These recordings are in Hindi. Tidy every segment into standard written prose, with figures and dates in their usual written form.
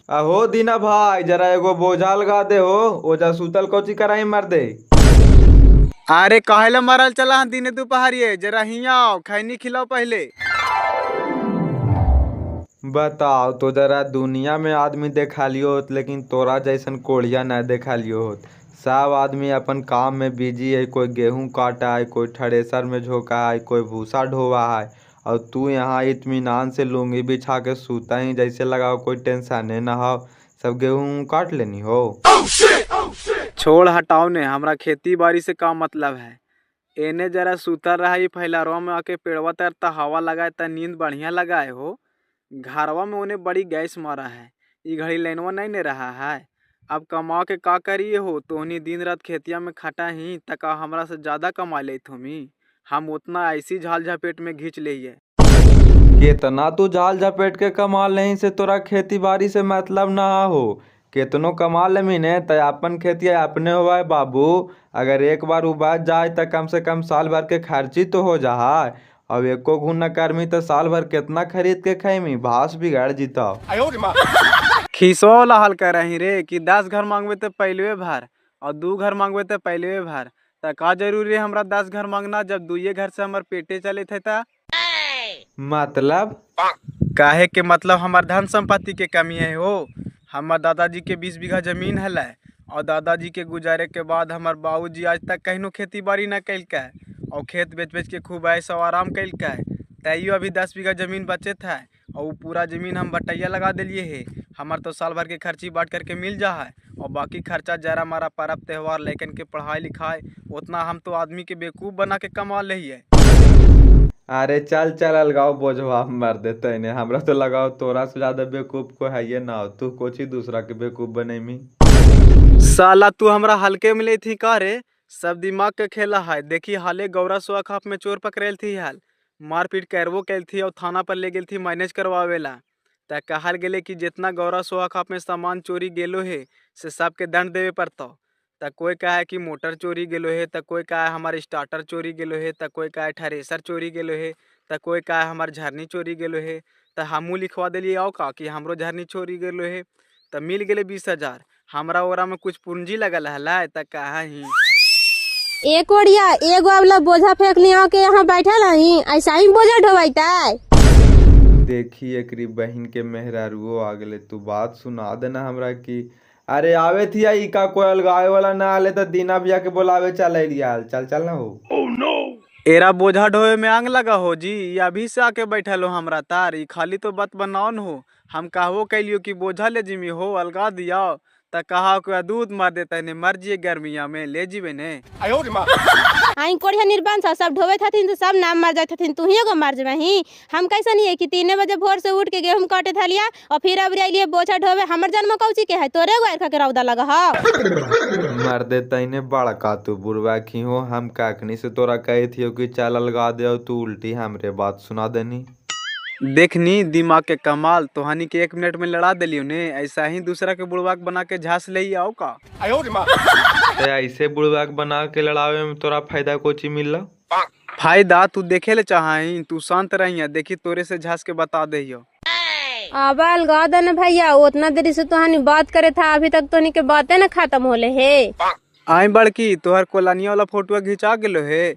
अहो दीना भाई जरा एगो बोझा लगा दे हो। ओजा सुतल कोची कराई मर दे। अरे काहेला मरल चला हन दिने दुपहरिए, जरा हिया आओ, खैनी खिलाओ पहले। बताओ तो जरा दुनिया में आदमी देखा लियो होत लेकिन तोरा जैसन कोढ़िया न देखा लियो होत। सब आदमी अपन काम में बिजी है, कोई गेहूं काटा है, कोई थ्रेसर में झोंका है, कोई भूसा ढोवा है। और तू यहाँ इत्मीनान से लुंगी बिछा के सूता ही जैसे लगाओ कोई टेंशन न हो। सब गेहूं काट लेनी हो। छोड़ हटाओ ने, हमरा खेती बाड़ी से का मतलब है। एने जरा सुतर रहा ही फैलारवा में आके पेड़वा तरता हवा लगाए त नींद बढ़िया लगाए हो। घरवा में उन्हें बड़ी गैस मारा है। ई घड़ी लाइनवा नहीं ने रहा है। अब कमा के का करिए हो, तोहनी दिन रात खेतिया में खटा ही तका हमरा से ज्यादा कमा ले तुमी। हम उतना ऐसी झाल झपेट में घींच लिए। केतना तू जाल झपेट के कमा लेही से तोरा खेती बाड़ी से मतलब ना हो। केतनो कमा लेमी ने त अपन खेती अपने होवा है बाबू। अगर एक बार उबाज जाए त कम से कम साल भर के खर्ची तो हो जा। अब एको घून न करमी तो साल भर कितना खरीद के खैमी, भास बिगड़ जीता। खीसवा वाला हल कर रही रे कि 10 घर मांगवे तो पहलवे भर और 2 घर मांगवे तो पहलवे भर। त का जरूरी है हमरा 10 घर मांगना जब दुइये घर से हमर पेटे चले थे ता। मतलब काहे के मतलब हमार धन संपत्ति के कमी है हो। हमार दादाजी के 20 बीघा जमीन हलै और दादाजी के गुजारे के बाद हमार बाबूजी आज तक कहीं खेती बाड़ी न कैलकै और खेत बेच बेच के खूब ऐसा आराम कैलकै। तैयो अभी 10 बीघा जमीन बचे था और वो पूरा जमीन हम बटैया लगा दिलिए है। हमार तो साल भर के खर्ची बांट करके मिल जा है और बाकी खर्चा जरा मारा परब त्योहार लेकिन के पढ़ाई लिखाई उतना हम तो आदमी के बेवकूफ़ बना के कमा ले है। अरे चल चल अलगाओ बोझवा हम मार देते ने। हमरा तो लगाओ तोरा से ज्यादा बेवकूफ को है ये ना हो। तू कोची दूसरा के बेवकूफ बनेमी। साला तू हमरा हल्के में ले थी का रे। सब दिमाग के खेला है। देखी हाले गौरा सुआ खाप में चोर पकड़ेल थी हाल मारपीट करवो कैल थी और थाना पर ले गेल थी मैनेज करवावेला। त कहल गेले कि जितना गौरा सुआ खाप में सामान चोरी गेलो है से सबके दंड देवे पड़ता। त कोई कहे कि मोटर चोरी गेलो है, त कोई कहे हमारे स्टार्टर चोरी गेलो है, त कोई कहे थ्रेसर चोरी गेलो है, त कोई कहे हमार झरनी चोरी गेलो है। त हमू लिखवा दिलिए आओ का कि हमरो झरनी चोरी गेलो है। त मिल गेले 20,000। हमरा ओरा में कुछ पूंजी लगल है त कहा ही एक ओरिया एगो वाला बोझा फेंक लिया के यहाँ बैठल हही, ऐसा ही बोझा ढोवाइता। देखी एकरी बहन के मेहरारुओ आ गले। तू बात सुना देना हमरा की। अरे आवे थी आई का कोई अलगावे वाला ना आले तो दीना भैया के बोलावे चल लिया। चल चल ना हो। एरा बोझा ढोए में आंग लगा हो जी। ये अभी से आके बैठल हो हमरा तार। ई खाली तो बात बनाओ न हो। हम कहवो कैलियो कि बोझा ले जिमी हो अलगा दिया त कहा को दूध मार देता ने मर जिए गर्मिया में ले जीवे ने। आई कोढ़िया निर्बंध सब ढोवे थथिन तो सब नाम मर जात थथिन, तू ही एगो मर जबही। हम कैसा नहीं है कि 3 बजे भोर से उठ के गेहूं काटे थलिया और फिर अब लिए बोझा ढोवे। हमर जन्म कौची के है तोरे गो खा के रौदा लगा हा। मर दे तईने बड़का तू बुरवा खी हो। हम काकनी से तोरा कही थी कि चल अलगा दे, तू उल्टी हमरे बात सुना देनी। देखनी दिमाग के कमाल तोहानी के 1 मिनट में लड़ा दिलियो ने। ऐसा ही दूसरा के बुड़वाक बना के झांस ले आओ का। ते ऐसे बुड़वाक बना के लड़ावे में तोरा फायदा कोची मिलला। फायदा तू देखे ले चाही। तू शांत रहिया, देखी तोरे से झांस के बता दहियो। अब अलगा दे न भैया, उतना देरी से तोहानी बात करे था, अभी तक तोहनी के बातें न खत्म होले है। आई बड़की तोहर कोलानिया वाला फोटो घिंचा गेलो है।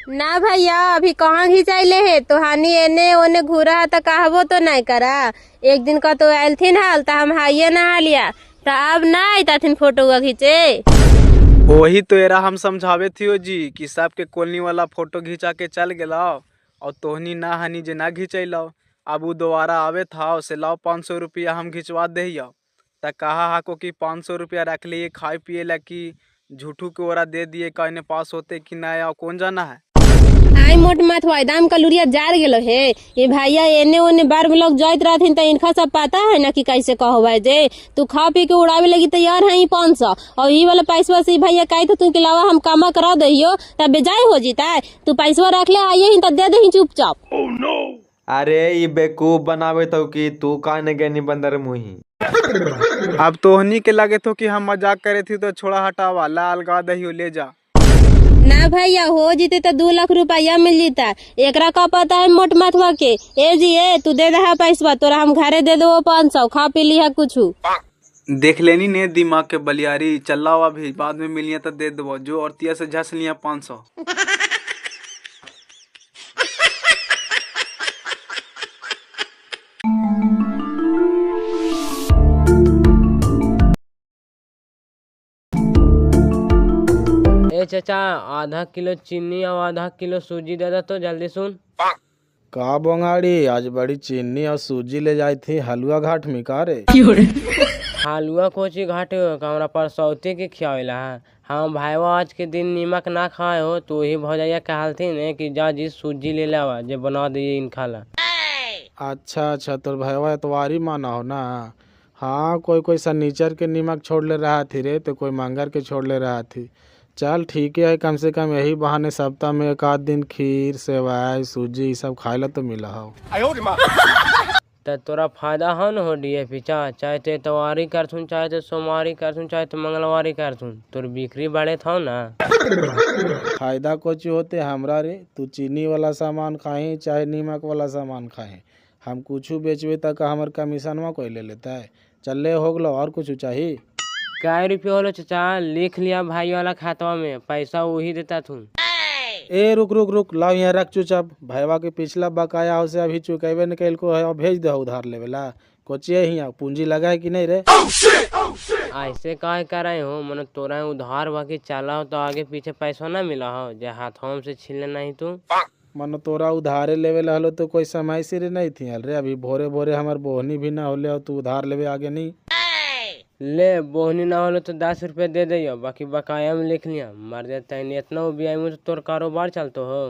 ना भैया अभी कहाँ घिंचाइले है। तोहानी एने ओने घूरा है तो कहबो तो नहीं करा। एक दिन का तो आयलथिन हाल तो हम हाइये नहा लिया तो अब ना आयताथिन फोटो घिंचे। वही तो एरा हम समझावे थियो जी कि सबके कॉलोनी वाला फोटो घिंचा के चल गेला और तोहनी ना हनी जे ना घिंचैलो। अब वो दोबारा आवे था उसे लाओ 500 रुपया हम घिंचवा दहियो। त कहा हाको कि 500 रुपया रख लिए खाए पिए ला कि झूठू के ओरा दे दिए कहने पास होते कि ना कौन जाना है। आई मोट माथ वायदाम कलुरिया जार गेलो है। ये भैया एने ओने बार में लोग जाइत रहथिन तो इनका सब पता है ना कि कैसे कहवा जे तू खा पी के उड़ावे लगी तैयार है 500 और ये वाला पैसा से भैया कही तो तुम के अलावा हम कामा करा दहियो तब बेजाय हो जीता है। तू पैसा रख ले आइए तो दे दही चुपचाप। अरे ये बेवकूफ बनावे तो कि तू काने गनी बंदर मुही। अब तोहनी के लगे तो कि हम मजाक करे थी तो छोड़ा हटावा ला अलगा दहियो ले जा। ना भैया, हो जीते तो 2 लाख रुपया मिल जीता। एकरा का पता है मोट माथवा के। ए जी ए तू दे दहा पैसा, तोरा हम घरे दे दो 500, खा पी लिहा कुछ। देख लेनी ने दिमाग के बलियारी। चल अभी, बाद में मिलिए तो दे देबो। जो औरतिया से झस लिया 500। ए चाचा, आधा किलो चीनी और आधा किलो सूजी दे दे तो जल्दी सुन। का बोंगाड़ी, आज बड़ी चीनी और सूजी ले जाई थी हलुआ घाट में का रे? हलुआ कोची घाटे हो का हमरा परसौती के खियावेला है। हम भाईवा आज के दिन नीमक ना खाए हो तो ही भौजैया कहलथिन ने कि जा जी सूजी ले लावा जे बना दिए इन खाला। अच्छा अच्छा, तोर भैया एतवारी माना हो ना। हाँ, कोई कोई सनीचर के नीमक छोड़ ले रहा थी रे, तो कोई मंगर के छोड़ ले रहा थी। चल ठीक है, कम से कम यही बहाने सप्ताह में एक आध दिन खीर सेवाई सूजी ये सब खाए ला तो मिला हो। तो तोरा फायदा हो न हो डीएपी चाहे तो एतवारी करथुन, चाहे तो सोमवारी करथुन, चाहे तो मंगलवारी करथुन, तोर बिक्री बढ़े था ना। फायदा कुछ होते हमरा रे, तू चीनी वाला सामान खाही चाहे नीमक वाला सामान खाही, हम कुछ बेचबे तक हमार कमीशनवा कोई ले लेता है। चल हो गलो, और कुछ चाहिए? काय रुपये होलो चाचा? लिख लिया भाई वाला खातवा में, पैसा वही देता थू। ए रुक रुक रुक, लाओ यहाँ रख चुपचाप। भैया के पिछला बकाया हो से अभी चुकेबे न कैल को है, और भेज दे उधार लेवेला। कोचिए ही पूंजी लगा है कि नहीं रे? ऐसे काहे कर रहे हो? मन तोरा उधार बाकी चला हो तो आगे पीछे पैसा ना मिला हो जे हाथों से छीन नहीं तू। मन तोरा उधारे लेवे ला हलो तो कोई समय सिरे नहीं थी हल रे। अभी भोरे भोरे हमार बोहनी भी ना होले और तू उधार लेवे आगे नहीं। ले बोहनी ना होलो तो 10 रुपये दे दियो, बाकी बकाया में लिख लिया। मर जाता है इतना उबिया में तो तोर कारोबार चलतो हो।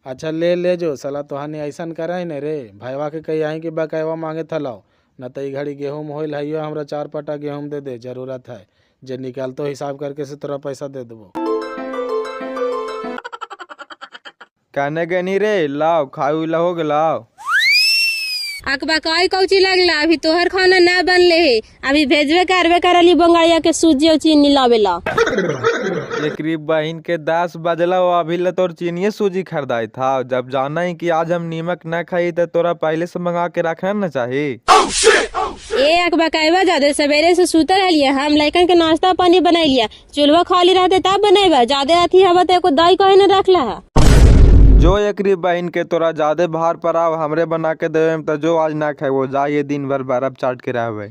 अच्छा ले जो साला तोहानी ऐसा करा ही नहीं रे। भैया के कही आई कि बकाया मांगे थलाओ न तो घड़ी गेहूँ होल है, हमरा 4 पटा गेहूँ दे दे, जरूरत है जे निकालतो हिसाब करके से तोरा पैसा दे देबो। कहने गए नहीं रे, लाओ खाऊ ला हो गलाओ। अकबा कई कौची लगला, अभी तोहर खाना ना बनले है। अभी भेजबे करबे करली बंगाड़िया के सूजी और चीनी लावेला। एकरी बहन के 10 बजला वो अभी ले तोर चीनी सूजी खरीदाई था। जब जाना ही कि आज हम नीमक न खाई तो तोरा पहले से मंगा के रखना न चाहिए। ए अकबा कहवा ज्यादा सवेरे से सुतल हलिया, हम लइकन के नाश्ता पानी बनाई लिया। चूल्हा खाली रहते तब बनेबा, ज्यादा अथी हवा तो एको दही कहे न रखला है। जो एकरी बहन के तोरा ज्यादा भार पर आव हमरे बना के देवे तो जो आज ना खाए वो जा, ये दिन भर बर्फ चाट के रहवे।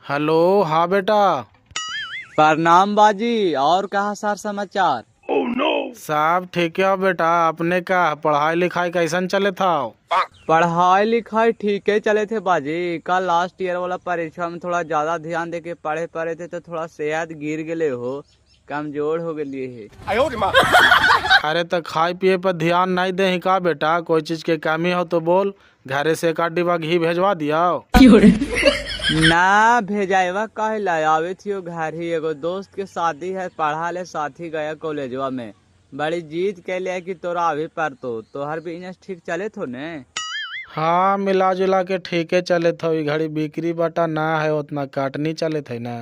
हेलो, हाँ बेटा। प्रणाम बाजी, और कहा सार समाचार? सब ठीक है बेटा, अपने का पढ़ाई लिखाई कैसन चले था? पढ़ाई लिखाई ठीक है चले थे बाजी। कल लास्ट ईयर वाला परीक्षा में थोड़ा ज्यादा ध्यान देके पढ़े पड़े थे तो थोड़ा सेहत गिर गए हो, कमजोर हो गए है। अरे तो खाए पिए पर ध्यान नहीं दे का बेटा? कोई चीज के कमी हो तो बोल, घरे से 1 डिब्बा घी भेजवा दिया। ना भेजाएवा काहे ला, आवे थियो घर ही। एगो दोस्त के शादी है, पढ़ा ले साथी गया कॉलेजवा में। बड़ी जीत के लिए कि तोरा अभी पर तोहर बिजनेस ठीक चले थो ने? हाँ, मिला जुला के ठीक है चले थो। घड़ी बिक्री बटा ना है उतना, काटनी चले थे ना।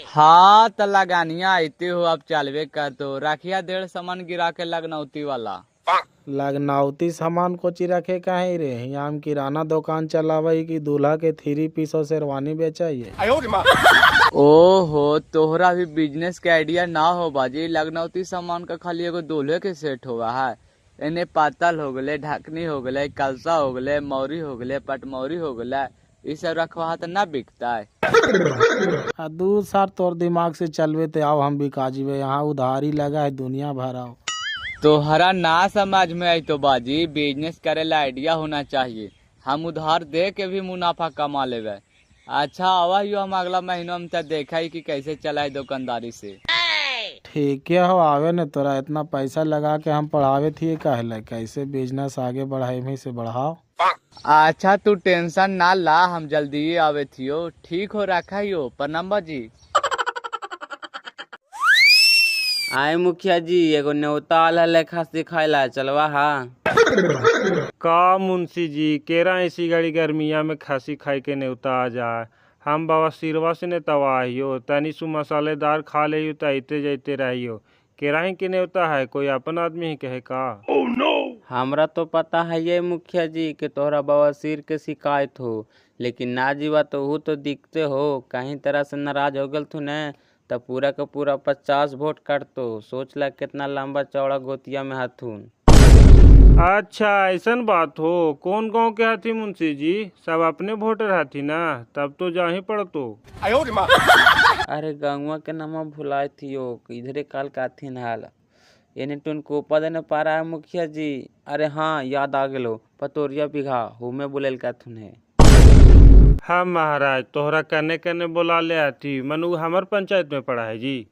हाँ तो लगानिया आती हो, अब चलवे कर तो रखिया 1.5 सामान गिरा के लगनौती वाला। लगनौती सामान कोची रखे काहे रे? यहाँ हम किराना दुकान चलावे कि दूल्हा के 3 पीस और शेरवानी बेचाइए। ओहो, तोहरा भी बिजनेस के आइडिया ना हो बाजी। लगनौती सामान का खाली एगो दूल्हे के सेट हुआ है। इन्हें पातल हो गले, ढकनी हो गले, कलसा हो गले, मौरी हो गले, पटमौरी हो गले, ये सब रखवा तो ना बिकता है। 2 साल तोर दिमाग से चलवे ते आओ हम बिका जीवे। यहाँ उधारी लगा है दुनिया भर आओ। तोहरा ना समझ में आई तो बाजी, बिजनेस करे ला आइडिया होना चाहिए। हम उधार दे के भी मुनाफा कमा लेवे। अच्छा आवा यो, हम अगला महीना में देखा ही कि कैसे चलाए दुकानदारी से। ठीक है हो, आवे न तोरा इतना पैसा लगा के हम पढ़ावे थी कहला, कैसे बिजनेस आगे बढ़ाए में से बढ़ाओ। अच्छा तू टेंशन ना ला, हम जल्दी आवे थियो। ठीक हो, रखा यो। प्रणाम बाजी। आए मुखिया जी, एगो न्योता आल है लेखा सिखाए ला, चलवा हा। का मुंशी जी केरा ऐसी गाड़ी गर्मिया में खासी खाई के नेवता आ जाए। हम बाबा सिरवा से ने तवाहियो तनी सु मसालेदार खा ले तैते जैते रहियो। केरा के नेवता है कोई अपन आदमी ही कहे का। हमरा तो पता है ये मुखिया जी कि तोहरा बवासीर के शिकायत हो, लेकिन ना जीवा तो हु तो दिखते हो कहीं तरह से नाराज हो गल तू न तब पूरा का पूरा 50 वोट काटतो। सोच ला कितना लंबा चौड़ा गोतिया में हथुन। अच्छा ऐसन बात हो। कौन गांव के हाथी मुंशी जी? सब अपने वोटर हाथी ना, तब तो जा ही पड़तो। अरे गंगवा के नामा भुलाए थियो इधरे काल काथिन हाल एने टुन कोपा देने पा रहा है मुखिया जी। अरे हाँ याद आ गेलो पतोरिया बिघा हूँ में बुलेल काथुन है। हाँ महाराज तोहरा कने कने बुला ले आती मनु हमर पंचायत में पड़ा है जी।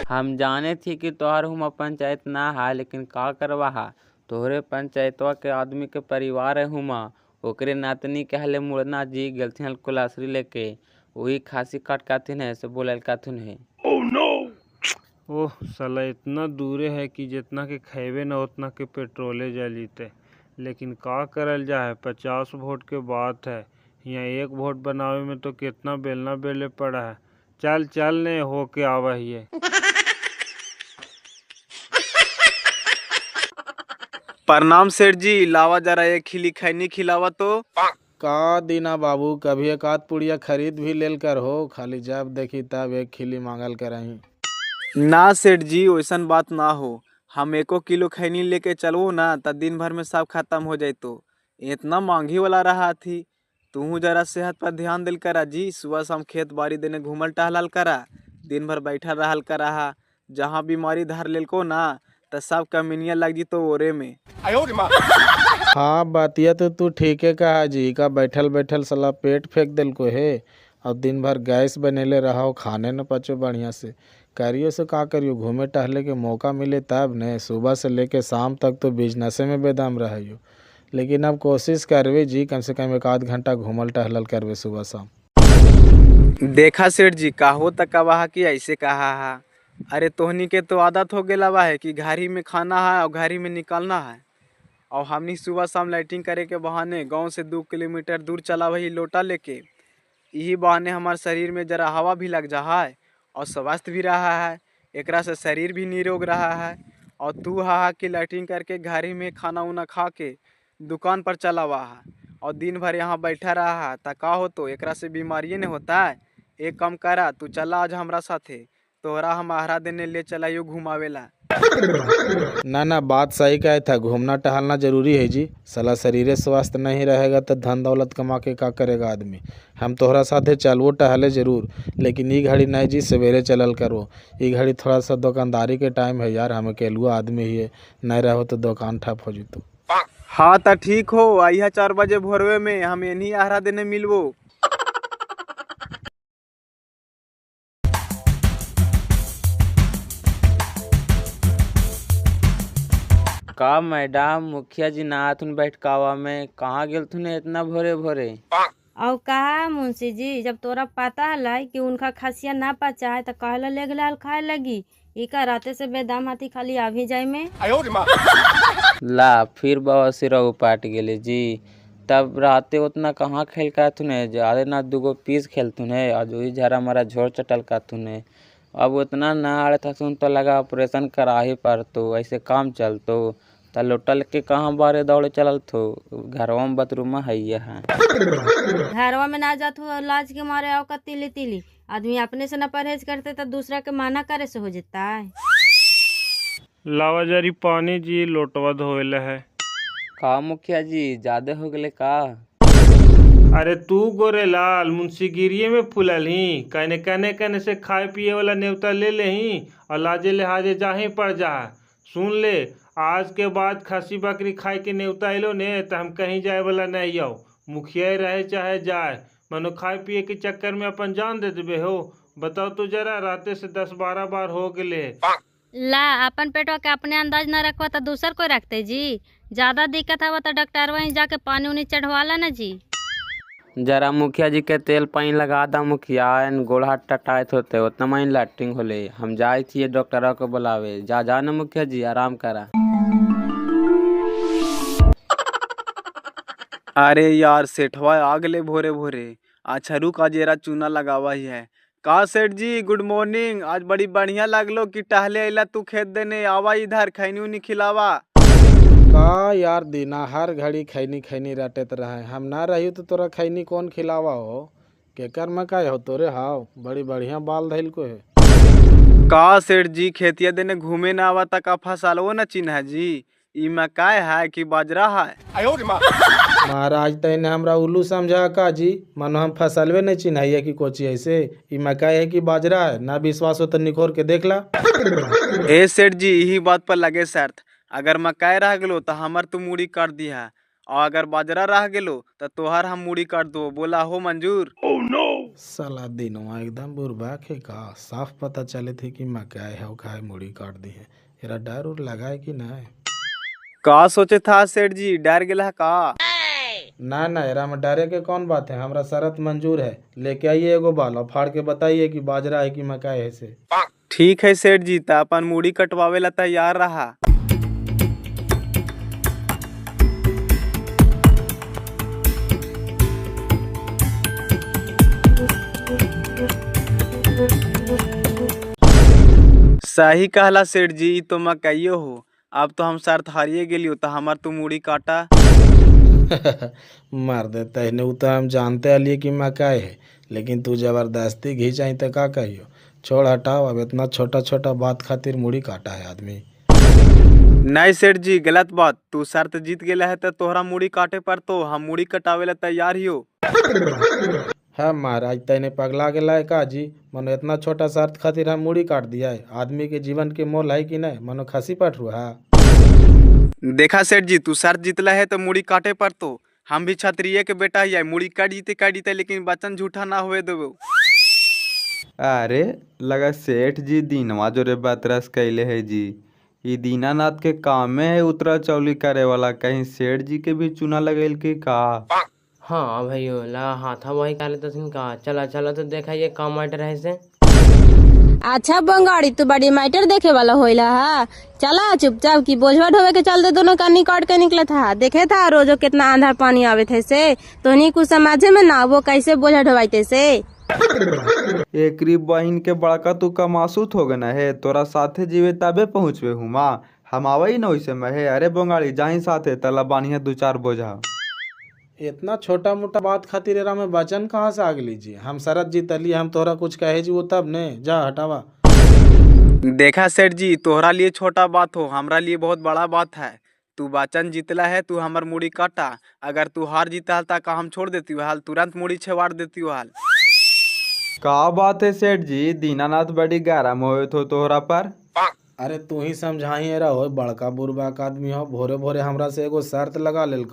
हम जाने थी कि तोहर हुमा पंचायत ना है, लेकिन का करवा हा तोहरे पंचायतवा के आदमी के परिवार है हुमा ओकरे नातनी कहले मुड़ना जी गलथिन कुलासरी लेके वही खासी काट काथिन है से बोलल काथुन है। ओह साला इतना दूरे है कि जितना के खैबे न उतना के पेट्रोले जलीते। लेकिन का करल जा है 50 वोट के बात है। यहाँ एक वोट बनावे में तो कितना बेलना बेले पड़ा है। चल चल ने हो के आवा ही। प्रणाम सेठ जी, लावा जरा एक खिली खैनी खिलावा तो। का दीना बाबू कभी एक आध पुड़िया खरीद भी लेल कर हो, खाली जब देखी तब एक खिली मांगल करही। ना सेठ जी वैसन बात ना हो, हम 1 किलो खैनी लेके चलवो ना त दिन भर में सब खत्म हो जातो। इतना महंगी वाला रहा थी। तू जरा सेहत पर ध्यान दिल करा जी। सुबह शाम खेत बाड़ी देने घूमल टहलल करा, दिन भर बैठल रहल करा। जहाँ बीमारी धर लेल को ना त सब कमीनिया लग जी तो ओरे में। हाँ बातिया तो तू ठीक है कहा जी का बैठल बैठल सला पेट फेंक दिल को है और दिन भर गैस बनेले रहो खाने न पचो बढ़िया से। करियो से का करियो घूमे टहले के मौका मिले तब ने। सुबह से लेके शाम तक तो बिजनेसे में बेदम रहियो, लेकिन अब कोशिश करवे जी कम से कम 1 आध घंटा घूमल टहलल करवे सुबह शाम। देखा सेठ जी कहो तक कहा कि ऐसे कहा है। अरे तोहनी के तो आदत हो गेला बा है कि घारी में खाना है और घारी में निकलना है। और हमनी सुबह शाम लाइटिंग करे के बहाने गांव से 2 किलोमीटर दूर चला वही लोटा लेके। यही बहाने हमारे शरीर में जरा हवा भी लग जा है और स्वस्थ भी रहा है। एकरा से शरीर भी निरोग रहा है। और तू हा कि लाइटिंग करके घारी में खाना उना खा के दुकान पर चला हुआ है और दिन भर यहाँ बैठा रहा है त का हो तो एकरा से बीमारी नहीं होता है। एक काम करा तू चला आज हमरा साथे, तोहरा हम आहरा देने ले चलाइयो घुमावेला। ना बात सही कहे था, घूमना टहलना जरूरी है जी। सला शरीर स्वस्थ नहीं रहेगा तो धन दौलत कमा के का करेगा आदमी। हम तोहरा साथे चलवो टहले जरूर, लेकिन ई घड़ी नहीं जी सवेरे चलल करो। ई घड़ी थोड़ा सा दुकानदारी के टाइम है यार, हम अकेलुआ आदमी ही है, नहीं रहो तो दुकान ठप हो जितो। हाँ तो ठीक हो आइया 4 बजे भोरवे में हम यही आहरा देने मिलवो। का मैडम मुखिया जी नाथुन बैठकावा में कहाँ गेल थुने इतना भोरे भोरे। और कहा मुंशी जी जब तोरा पता है कि उनका खसिया ना पचा है तो कहला ले गलाल खाए लगी। इका राते से बेदाम हाथी खाली आ भी जाए में। ला फिर बाबा सिरहु पाट गेले जी। तब राते उतना कहाँ खेल का थुने ज्यादा ना 2 पीस खेलतुने और वही झरा मरा झोर चटल का थुने। अब उतना ना आड़े था सुन तो लगा ऑपरेशन करा ही पड़तो, ऐसे काम चलतो तो लोटल के कहाँ बारे दौड़े चलल थो। घरवा में बाथरूम है यहाँ। घरवा में ना जात हो लाज के मारे आओ का तिली तिली। आदमी अपने से न परहेज करते तो दूसरा के माना करे से हो जाता है। लावा जरी पानी जी लोटवा धोएला है। का मुखिया जी ज्यादा हो गले का। अरे तू गोरे लाल मुंशीगिरिये में फुलल ही कहने कहने कहने से खाए पिए वाला नेवता ले ले ही और लाजे लिहाजे जाही पड़ जा। सुन ले आज के बाद खसी बकरी खाए के नेवता एलो ने तो हम कहीं जाए वाला नहीं आओ। मुखिया रहे चाहे जाए मनो खाए पिए के चक्कर में अपन जान दे देबे हो। बताओ तो जरा राते से 10-12 बार हो गए। ला अपन पेटवा के अपने अंदाज न रखवा तो दूसर को रखते जी। ज्यादा दिक्कत हवा तो डॉक्टर वहीं जाके पानी उनी चढ़वाला न जी। जरा मुखिया जी के तेल पानी लगा दा मुखिया गोड़ हाथ टटाइत होते उतना माइन लैट्रिंग होले। हम जाए थी डॉक्टर को बुलावे। जा न मुखिया जी आराम करा। अरे यार सेठवा आ गले भोरे भोरे। अच्छा रुक आज जरा चूना लगावा ही है। का सेठ जी गुड मॉर्निंग। आज बड़ी बढ़िया लागलो कि टहले अइला तू खेत देने। आवा इधर खैनी उनी खिलावा। का यार दीना हर घड़ी खैनी खैनी रटत रहे, हम ना रही तो तोरा खैनी कौन खिलावा हो? केकर में का हो तोरे? हाव बड़ी बढ़िया बाल धैल को है। का सेठ जी खेतिया देने घूमे ना आवा तक फसलवो न चिन्ह जी। ई मकाई है कि बाजरा है? महाराज तैने हमरा उल्लू समझा का जी? मानो हम फसलवे नहीं चिन्हाइए कि कोची ऐसे? ई मकाई है कि बाजरा है? ना विश्वास हो तो निखोर के देख ला। ए सेठ जी यही बात पर लगे शर्त। अगर मकाई रह गेलो तो हमर तू मूड़ी काट दिया, और अगर बाजरा रह गेलो तो तोहर हम मूड़ी काट दो। बोला हो मंजूर? साला दिनवा एकदम बुरबाक है का? साफ पता चले थे कि मकाई है खाए मुड़ी काट दी है। एरा डर उर लगा है कि नहीं? का सोचे था सेठ जी, डर गेला है का? ना ना एरा में डरे के कौन बात है, हमरा शरत मंजूर है। लेके आइए एगो बाल और फाड़ के बताइए कि बाजरा है कि मकाई है से। ठीक है सेठ जी, तो अपन मूड़ी कटवावे ला तैयार रहा। सही कहला सेठ जी, तो मकइयो हो। अब तो हम शर्त हारिए गेलियो तो हमार तू मूड़ी काटा। मार दे तहने उ तो हम जानते हलिए कि मकाई है, लेकिन तू जबरदस्ती घींच आई तो का कहियो? छोड़ हटाओ, अब इतना छोटा छोटा बात खातिर मुड़ी काटा है आदमी। नहीं सेठ जी गलत बात। तू शर्त जीत गेला है तो तोहरा मूड़ी काटे पर तो हम मूड़ी कटावे ला तैयार ही हो। हाँ महाराज तैने पगला गेला है का जी? मनो इतना छोटा शर्त खातिर हम मुड़ी काट दिया है? आदमी के जीवन के मोल है कि नहीं? मनो खसी पट हुआ। देखा सेठ जी तू शर्त जीतला है तो मूड़ी काटे पर तो हम भी क्षत्रिय के बेटा ही है। मूड़ी काट जीते लेकिन वचन झूठा ना हुए देबो। अरे लगा सेठ जी दीनवा जोरे बतरस कैले है जी। ई दीनानाथ के काम में है उतरा चौली करे वाला, कहीं सेठ जी के भी चूना लगेल की का? हाँ भैया ला हाथा वही काले तो का। चला चला तो देखा ये काम मैटर है से। अच्छा बंगाड़ी तू बड़ी मैटर देखे वाला होइला हा। चला चुपचाप की बोझवा ढोवे के चलते दोनों कानी काट के निकला था। देखे था रोजो कितना आंधा पानी आवे थे से। तो नहीं कुछ समझे में ना वो कैसे बोझा ढोवाइते से। एकरी बहिन के बड़का तू कमासूत हो गना है, तोरा साथे जीवे तबे पहुँचवे हूँ माँ। हम आवई न वैसे में है। अरे बंगाड़ी जाही साथे तला बानिया 2-4 बोझा। इतना छोटा मोटा बात खातिर एरा में वचन कहाँ से आग लीजिए? हम शरत जीतली, हम तोहरा कुछ कहे जी वो तब ने जा हटावा। देखा सेठ जी तोहरा लिए छोटा बात हो, हमरा लिए बहुत बड़ा बात है। तू वचन जीतला है, तू हमर मूड़ी काटा। अगर तू हार जीता हल का हम छोड़ देती हाल, तुरंत मूड़ी छेवाड़ देती हाल। का बात है सेठ जी? दीनानाथ बड़ी गरम होए तो तोहरा पर। अरे तू ही समझाही एरा हो, बड़का बुरबाक आदमी हो। भोरे भोरे हमरा से एगो शर्त लगा लेल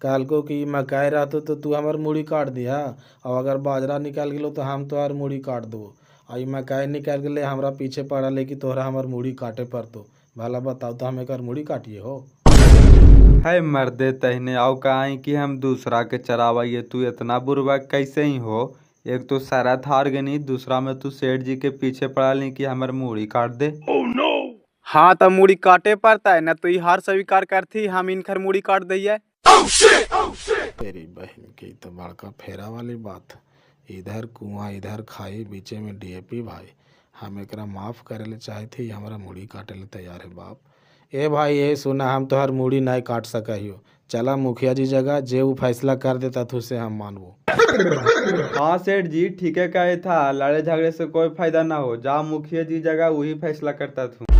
काल को कि मकाई रहतो तो तू हमर मूड़ी काट दिया, और अगर बाजरा निकाल गेलो तो हम तोहर मूड़ी काट दो। और मकाई निकाल गेले हमरा पीछे पड़ल कि तोहरा हमर मूड़ी काटे पड़तो। भला बताओ तो हम एक मूड़ी काटिए हो? है मर्दे तहने आओ कहीं कि हम दूसरा के चरावाइए। तू इतना बुरबा कैसे ही हो? एक तो सारा थार गनी, दूसरा में तू सेठ जी के पीछे पड़ा ली कि हमर मूड़ी काट दे। हाँ तो मूड़ी काटे पड़ता है न, तो ये हार स्वीकार करती हम इनकर मूड़ी काट दिए। तेरी बहन की तो बड़का फेरा वाली बात। इधर कुआं इधर खाई, बीचे में डीएपी भाई। हम एकरा माफ करे ले चाहे थे, हमारा मूड़ी काटे ले तैयार है बाप। ए भाई ये सुना, हम तो हर मूड़ी नहीं काट सका हियो। चला मुखिया जी जगह, जे वो फैसला कर देता था उसे हम मानवो। हाँ सेठ जी ठीक है कहे था, लड़े झगड़े से कोई फायदा ना हो। जा मुखिया जी जगह वही फैसला करता था।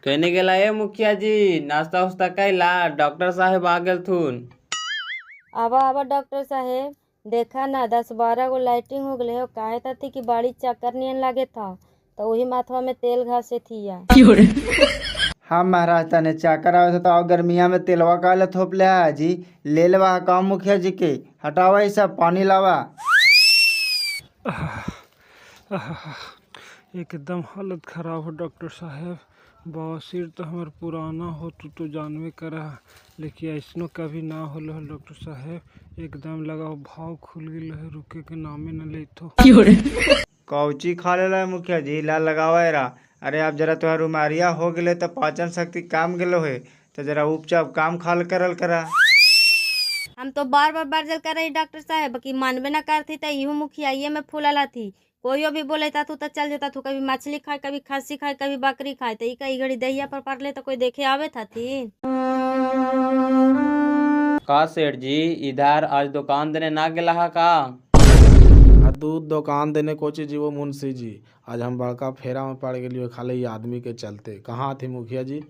कहने गेला ए मुखिया जी नाश्ता उस्ता कैला? डॉक्टर साहब आ गेल थुन। आवा आवा डॉक्टर साहेब, देखा ना 10-12 गो लाइटिंग हो गए हो। काहे ताती कि बड़ी चक्कर नियन लागे था, तो वही माथवा में तेल घासे थिया। हाँ महाराज तने चाकर आवे तो और गर्मिया में तेलवा काले थोप ले आ जी। ले लेवा काम मुखिया जी के, हटावा ये सब, पानी लावा। एकदम हालत खराब हो डॉक्टर साहब। बवासीर तो हमार पुराना हो तो जानवे करा, लेकिन ऐसनो कभी ना होल हो डॉक्टर साहब। एकदम लगा भाव खुल गई है, रुके के नामे न लेतो। कौची खा ले मुखिया जी, ला लगावा एरा। अरे आप जरा तुम्हारा रुमारिया हो गए तो पाचन शक्ति काम गेलो है, तो जरा उपचाप काम खाल करल करा। हम तो बार बार बर्जल कर रही डॉक्टर साहब कि मानबे ना करती तो यूं मुखियाइये में फूलला थी। कोई भी बोले था तू तो चल जाता तू, कभी मछली खाए, कभी खस्सी खाए, कभी बकरी खाए, तो कई घड़ी दहिया पर पड़ ले तो कोई देखे आवे था थी। का सेठ जी इधर आज दुकान देने ना गेला हा का? दूध दुकान देने कोची जी वो मुंशी जी, आज हम बड़का फेरा में पड़ गए खाली ये आदमी के चलते। कहाँ थे मुखिया जी?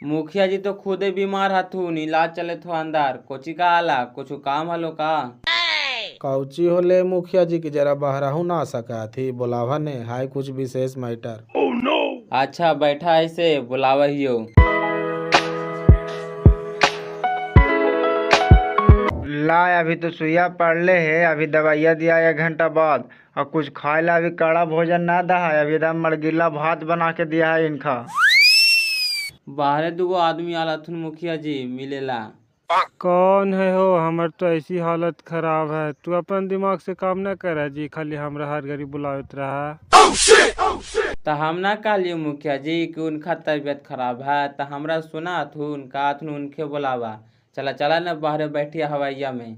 मुखिया जी तो खुदे बीमार हथुन, इलाज चले थो अंदर। कोची का आला, कुछ काम हलो का? कौची होले मुखिया जी की जरा बहराहू ना सका थी, बुलावा ने हाय कुछ विशेष मैटर। अच्छा बैठा ऐसे बुलावा हियो। ला अभी तो सुइया पड़ले है, अभी दवाइया दिया 1 घंटा बाद, और कुछ खाए ला अभी कड़ा भोजन ना दा है, अभी एकदम मड़गिल्ला भात बना के दिया है इनका। बाहरे दुगो आदमी आला थुन मुखिया जी मिलेला। कौन है हो? हमर तो ऐसी हालत खराब है, तू अपन दिमाग से काम न कर जी, खाली हमरा हर घड़ी बुलावत रहा। तो हम ना कहलियो मुखिया जी कि उनका तबीयत खराब है, तो हमरा सुना थुन का थुन उनके बुलावा। चला चला न बाहर बैठिया हवाइया में।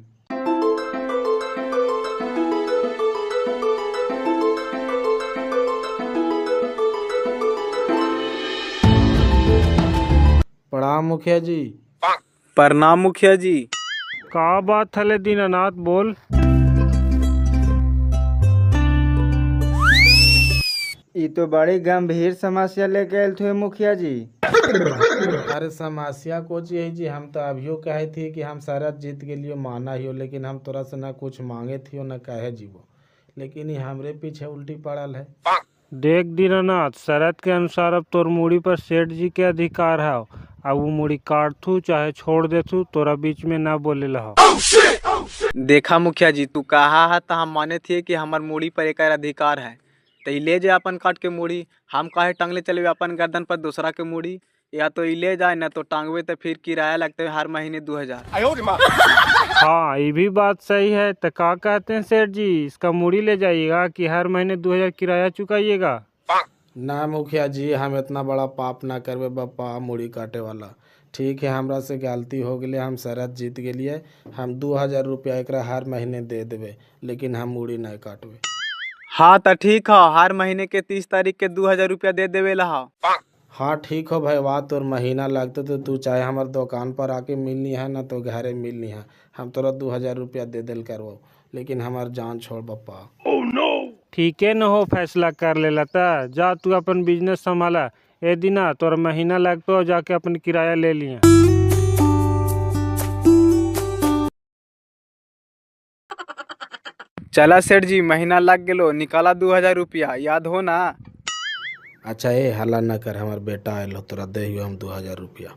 प्रणाम मुखिया जी। प्रणाम मुखिया जी। का बात हले दीनानाथ, बोल। ये तो बड़ी गंभीर समस्या लेके आयल थे मुखिया जी। अरे समस्या कोची है जी, हम तो अभियो कहे थी कि हम शरत जीत के लिए माना ही हो, लेकिन हम तोरा से ना कुछ मांगे थी न कहे जीवो, लेकिन ये हमरे पीछे उल्टी पड़ल है। देख दीनानाथ, शरत के अनुसार अब तोर मूड़ी पर सेठ जी के अधिकार है, अब वो मूड़ी काटथू चाहे छोड़ देथू, तोरा बीच में ना बोले ला। देखा मुखिया जी, तू कहा है तो हम माने थे कि हमार मूड़ी पर एक अधिकार है, तो ले जाए अपन काट के मूड़ी। हम काहे टांगले चले अपन गर्दन पर दूसरा के मूड़ी? या तो ले जाए ना तो टांगवे, तो फिर किराया लगता है हर महीने 2000। हाँ ये भी बात सही है। तो क्या कहते हैं सेठ जी, इसका मूड़ी ले जाइएगा कि हर महीने 2000 किराया चुकाइएगा? ना मुखिया जी, हम इतना बड़ा पाप ना करवे बापा मुड़ी काटे वाला। ठीक है, हमरा से गलती हो गई, हम शरत जीत गए, हम 2000 रुपया एक हर महीने दे देवे, लेकिन हम मुड़ी नहीं काटवे। हाँ तो ठीक है, हर महीने के 30 तारीख के 2000 रुपया दे देवे ला। हाँ ठीक हो भाई, वाह तोर महीना लगते तो तू चाहे हमारे दुकान पर आके मिलनी है ना तो घरे मिलनी है, हम तोरा 2000 रुपया दे दिल करवो, लेकिन हमार जान छोड़ बप्पा। ठीक है न हो, फैसला कर ले लता, जा तू अपन बिजनेस संभाला। ए दिना तोरा महीना लगतो, जाके अपन किराया ले लिया। चला सेठ जी, महीना लग गेलो, निकाला 2000 रुपया, याद हो ना? अच्छा ए हल्ला न कर, हमार बेटा आयल हो, तोरा दे हम 2000 रुपया।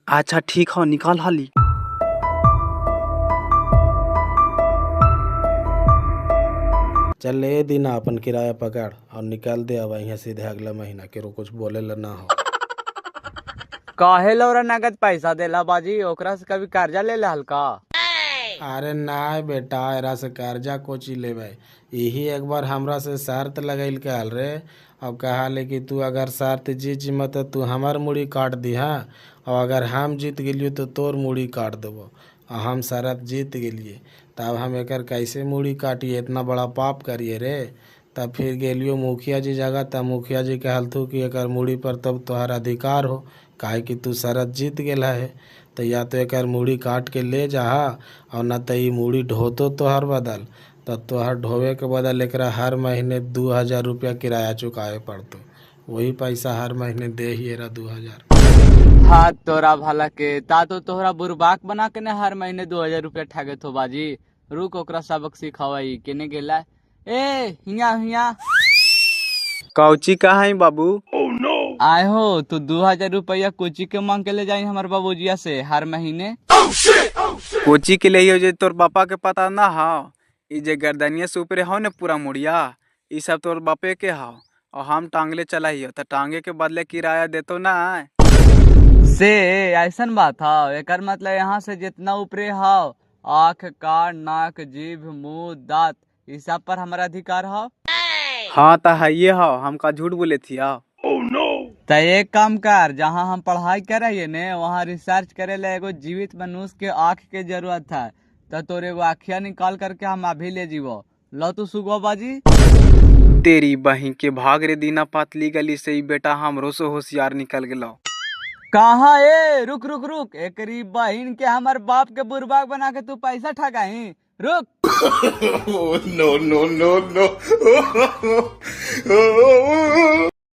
अच्छा ठीक है, निकाल हाली। चल ले दिन अपन किराया पकड़ और निकाल दे, अब यहाँ सीधे अगला महीना के कुछ बोले ला ना हो। काहे लौरा नगद पैसा देला बाजी, ओकरा से कभी कर्जा ले ला हल्का? अरे ना बेटा, एरा से कर्जा कोची लेवे, यही एक बार हमरा से शर्त लगैल के हाल रे। अब कहा ले कि तू अगर शर्त जीत मत तू हमार मुड़ी काट दी, हाँ, और अगर हम जीत गलियो तो तोर मुड़ी काट देबो। और हम शरत जीत गलिए, तब हम एकर कैसे मुड़ी काटिए, इतना बड़ा पाप करिए रे। तब फिर गेलियो मुखिया जी जगह, तब मुखिया जी कहलथू कि एकर मुड़ी पर तब तोहर अधिकार हो, काहे कि तू शरत जीत गेला है, तो या तो एकर मुड़ी काट के ले जा, और न तो ये मुड़ी ढोतो तोहर बदल, तो तोहर ढोवे के बदल एकरा हर महीने 2000 रुपया किराया चुकावे पड़तो, वही पैसा हर महीने दे ही एरा 2000। हाँ तोरा भला के, ता तो तोहरा बुरबाक बना के न हर महीने 2000 रुपया ठगे थो बाजी। रुक ओकरा सबक सिखावाई, केने गेला? ए हिया हिया कौची कहा है बाबू? आए हो तो 2000 रुपया कोची के मांग के ले जाई हमार बाबूजिया से हर महीने। कोची के लिए जो तोर पापा के पता ना हो, ई जे गर्दनिया से ऊपरे हो न पूरा मुड़िया, ई सब तोर बापे के हो, और हम टांगले चलाइयो तो टांगे के बदले किराया देतो ना। से ऐसन बात है, एकर मतलब यहाँ से जितना ऊपरे हो, आँख कान नाक जीभ मुंह दांत, इस सब पर हमारा अधिकार है। हाँ तो है ये हो, हमका झूठ बोले थी। तो एक काम कर, जहाँ हम पढ़ाई करे ने वहाँ रिसर्च करे ले एगो जीवित मनुष्य के आँख के जरूरत था। तो तोरे एगो आँखिया निकाल करके हम अभी ले जीवो। लो तू सुगो बाजी। तेरी बही के भाग रे दीना पातली गली से ही बेटा हमरो से होशियार निकल गेलो। कहाँ ए रुक रुक रुक, एकरी बहिन के हमार बाप के बुरबाक बना के तू पैसा ठगाही, रुक। No, no, no, no.